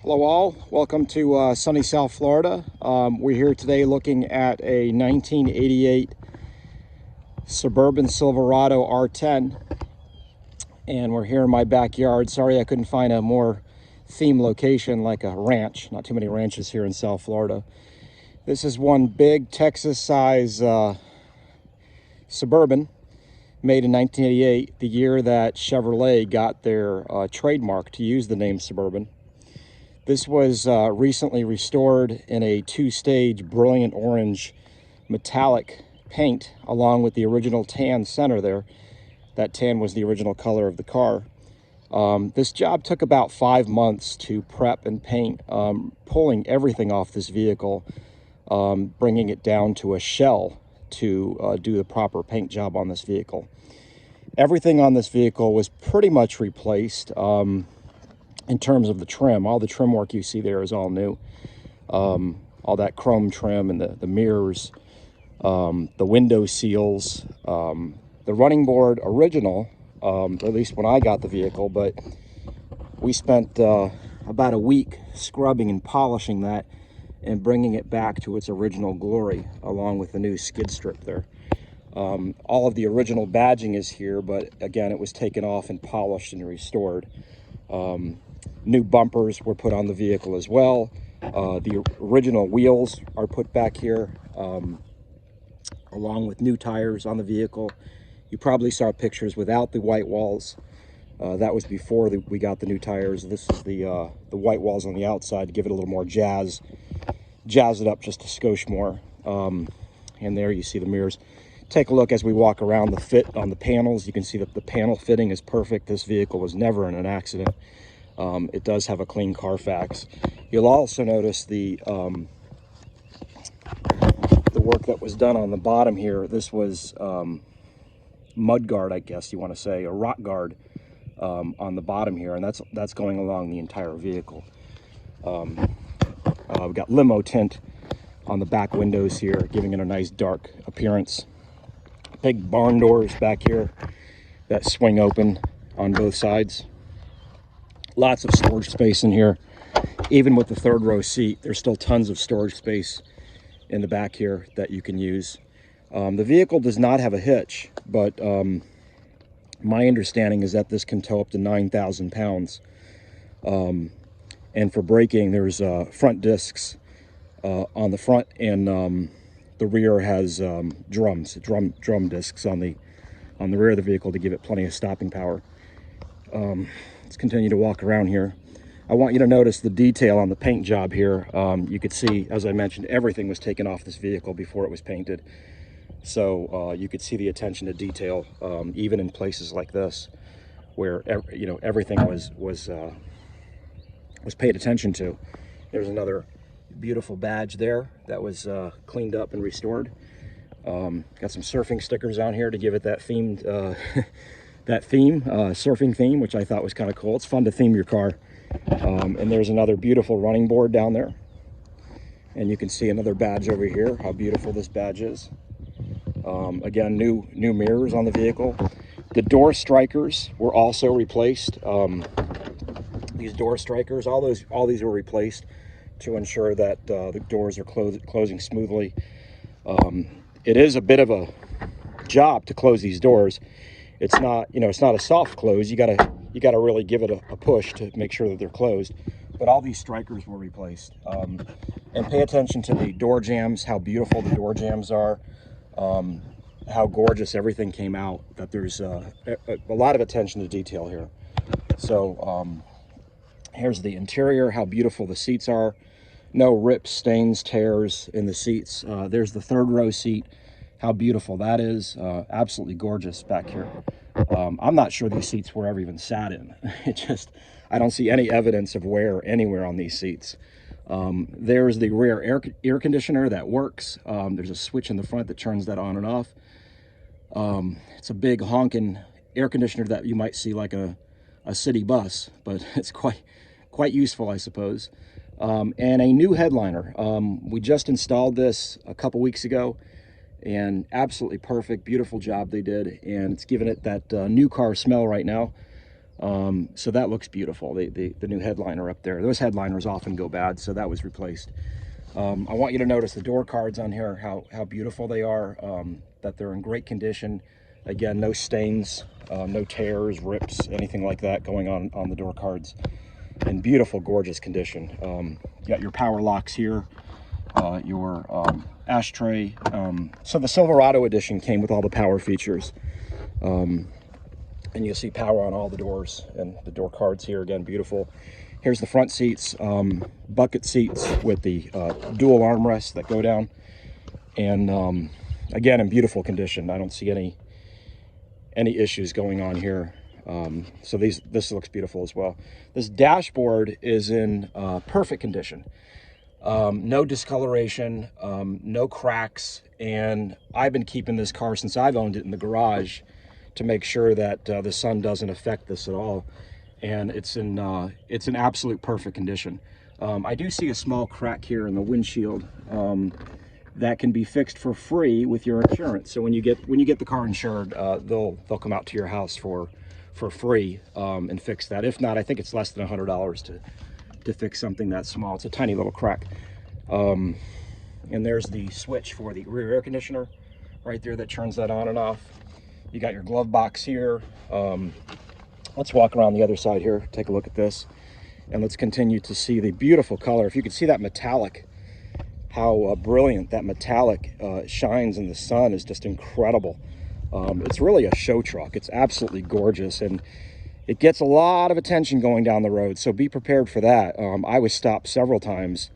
Hello all, welcome to sunny South Florida. We're here today looking at a 1988 Suburban Silverado R10, and we're here in my backyard. Sorry I couldn't find a more theme location like a ranch. Not too many ranches here in South Florida. This is one big Texas size Suburban made in 1988, the year that Chevrolet got their trademark to use the name Suburban. This was recently restored in a two-stage brilliant orange metallic paint along with the original tan center there. That tan was the original color of the car. This job took about 5 months to prep and paint, pulling everything off this vehicle, bringing it down to a shell to do the proper paint job on this vehicle. Everything on this vehicle was pretty much replaced. In terms of the trim, all the trim work you see there is all new. All that chrome trim and the mirrors, the window seals, the running board original, at least when I got the vehicle, but we spent about a week scrubbing and polishing that and bringing it back to its original glory, along with the new skid strip there. All of the original badging is here, but again, it was taken off and polished and restored. New bumpers were put on the vehicle as well. The original wheels are put back here, along with new tires on the vehicle. You probably saw pictures without the white walls. That was before we got the new tires. This is the white walls on the outside to give it a little more jazz it up just a skosh more. And there you see the mirrors. Take a look as we walk around the fit on the panels. You can see that the panel fitting is perfect. This vehicle was never in an accident. It does have a clean Carfax. You'll also notice the work that was done on the bottom here. This was mud guard, I guess you want to say, a rock guard on the bottom here, and that's going along the entire vehicle. We've got limo tint on the back windows here, giving it a nice dark appearance. Big barn doors back here that swing open on both sides. Lots of storage space in here. Even with the third row seat, there's still tons of storage space in the back here that you can use. The vehicle does not have a hitch, but my understanding is that this can tow up to 9,000 pounds. And for braking, there's front discs on the front, and the rear has drum discs on the rear of the vehicle to give it plenty of stopping power. Let's continue to walk around here. I want you to notice the detail on the paint job here. You could see, as I mentioned, everything was taken off this vehicle before it was painted. So you could see the attention to detail, even in places like this, where everything was paid attention to. There's another beautiful badge there that was cleaned up and restored. Got some surfing stickers on here to give it that themed surfing theme, which I thought was kind of cool. It's fun to theme your car. And there's another beautiful running board down there, and you can see another badge over here. How beautiful this badge is. Again, new mirrors on the vehicle. The door strikers were also replaced. These door strikers, all these were replaced to ensure that the doors are closing smoothly. It is a bit of a job to close these doors. It's not a soft close. You gotta really give it a push to make sure that they're closed. But all these strikers were replaced. And pay attention to the door jambs, how beautiful the door jambs are, how gorgeous everything came out. That there's a lot of attention to detail here. So here's the interior, how beautiful the seats are. No rips, stains, tears in the seats. There's the third row seat. How beautiful that is. Absolutely gorgeous back here. I'm not sure these seats were ever even sat in. I don't see any evidence of wear anywhere on these seats. There's the rear air conditioner that works. There's a switch in the front that turns that on and off. It's a big honking air conditioner that you might see like a city bus, but it's quite useful, I suppose. And a new headliner. We just installed this a couple weeks ago, and absolutely perfect, beautiful job they did, and it's giving it that new car smell right now. So that looks beautiful. The new headliner up there. Those headliners often go bad, so that was replaced. I want you to notice the door cards on here, how beautiful they are, that they're in great condition. Again, no stains, no tears, rips, anything like that going on the door cards. In beautiful, gorgeous condition. You got your power locks here, your ashtray. So the Silverado edition came with all the power features. And you'll see power on all the doors, and the door cards here, again, beautiful. Here's the front seats, bucket seats with the dual armrests that go down. And again, in beautiful condition. I don't see any issues going on here. So this looks beautiful as well. This dashboard is in perfect condition. No discoloration, no cracks, and I've been keeping this car since I've owned it in the garage to make sure that the sun doesn't affect this at all. And it's in absolute perfect condition. I do see a small crack here in the windshield that can be fixed for free with your insurance. So when you get the car insured, they'll come out to your house for free and fix that. If not, I think it's less than $100 to fix something that small. It's a tiny little crack. And there's the switch for the rear air conditioner right there that turns that on and off. You got your glove box here. Let's walk around the other side here, take a look at this, and let's continue to see the beautiful color. If you could see that metallic, how brilliant that metallic shines in the sun is just incredible. It's really a show truck. It's absolutely gorgeous, and it gets a lot of attention going down the road, so be prepared for that. I was stopped several times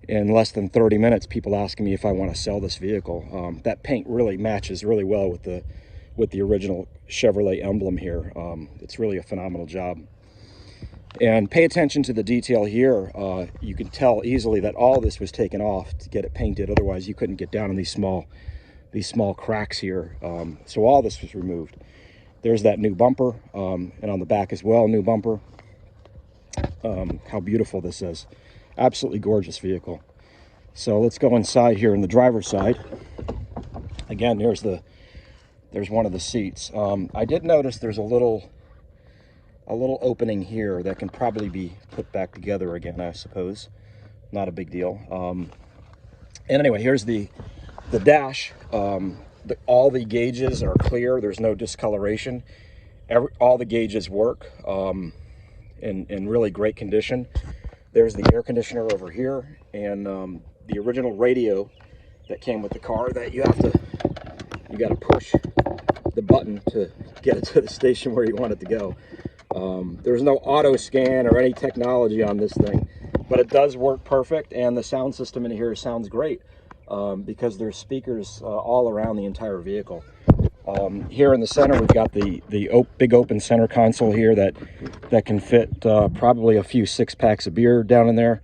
in less than 30 minutes, people asking me if I want to sell this vehicle. That paint really matches really well with the original Chevrolet emblem here. It's really a phenomenal job. And pay attention to the detail here. You can tell easily that all this was taken off to get it painted. Otherwise, you couldn't get down in these small cracks here. So all this was removed. There's that new bumper, and on the back as well, new bumper. How beautiful this is. Absolutely gorgeous vehicle. So let's go inside here in the driver's side. Again, there's one of the seats. I did notice there's a little opening here that can probably be put back together again, I suppose. Not a big deal. And anyway, here's the dash. All the gauges are clear. There's no discoloration. All the gauges work in really great condition. There's the air conditioner over here, and the original radio that came with the car that you got to push the button to get it to the station where you want it to go. There's no auto scan or any technology on this thing, but it does work perfect, and the sound system in here sounds great because there's speakers all around the entire vehicle. Here in the center, we've got the big open center console here that can fit probably a few 6-packs of beer down in there,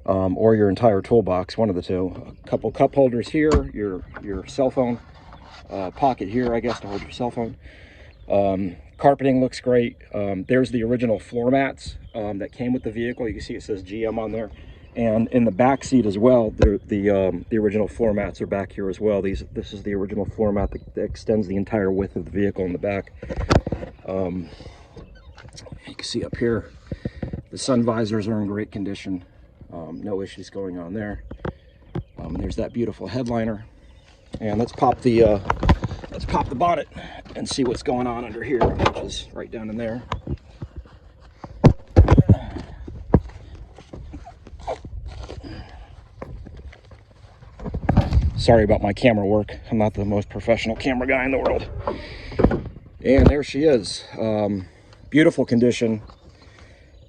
or your entire toolbox, one of the two. A couple cup holders here, your cell phone pocket here, I guess, to hold your cell phone. Carpeting looks great. There's the original floor mats that came with the vehicle. You can see it says GM on there. And in the back seat as well, the original floor mats are back here as well. This is the original floor mat that extends the entire width of the vehicle in the back. You can see up here, the sun visors are in great condition. No issues going on there. There's that beautiful headliner. And let's pop the bonnet and see what's going on under here, which is right down in there. Sorry about my camera work. I'm not the most professional camera guy in the world. And there she is. Beautiful condition.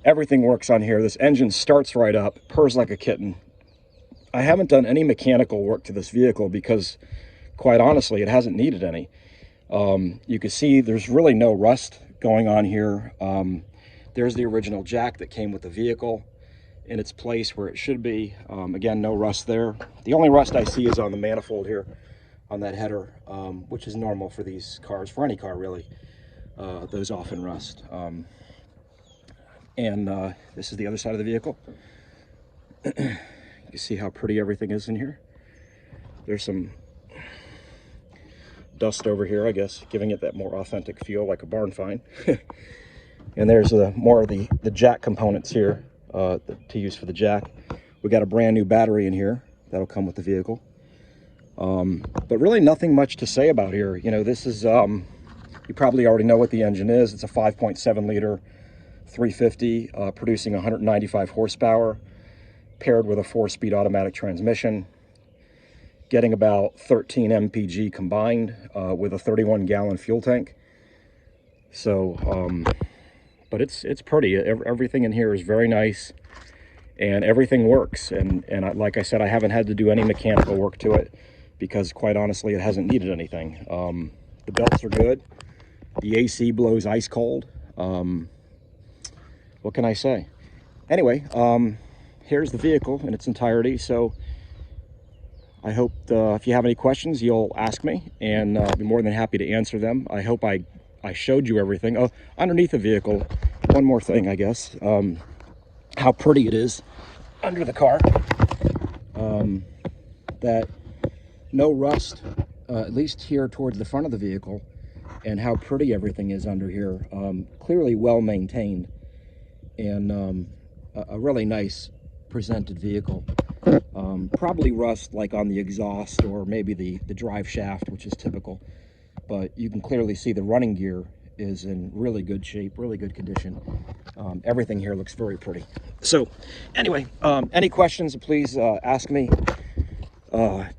Everything works on here. This engine starts right up, purrs like a kitten. I haven't done any mechanical work to this vehicle because, quite honestly, it hasn't needed any. You can see there's really no rust going on here. There's the original jack that came with the vehicle in its place where it should be. Again, no rust there. The only rust I see is on the manifold here on that header, which is normal for these cars, for any car really. Those often rust. This is the other side of the vehicle. You can see how pretty everything is in here. There's some dust over here, I guess, giving it that more authentic feel, like a barn find. And there's more of the jack components here to use for the jack. We got a brand new battery in here that'll come with the vehicle. But really nothing much to say about here. You know, this is, you probably already know what the engine is. It's a 5.7 liter 350 producing 195 horsepower, paired with a 4-speed automatic transmission, getting about 13 mpg combined with a 31-gallon fuel tank. So, but it's pretty. Everything in here is very nice, and everything works. And like I said, I haven't had to do any mechanical work to it because, quite honestly, it hasn't needed anything. The belts are good. The AC blows ice cold. What can I say? Anyway, here's the vehicle in its entirety. So I hope if you have any questions, you'll ask me, and I'll be more than happy to answer them. I hope I showed you everything. Oh, underneath the vehicle, one more thing, I guess. How pretty it is under the car. That no rust, at least here towards the front of the vehicle, and how pretty everything is under here. Clearly well maintained, and a really nice presented vehicle. Probably rust like on the exhaust or maybe the drive shaft, which is typical, but you can clearly see the running gear is in really good shape, really good condition. Everything here looks very pretty. So anyway, any questions, please ask me.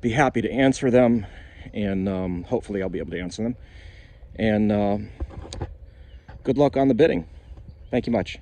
Be happy to answer them, and hopefully I'll be able to answer them. And good luck on the bidding. Thank you much.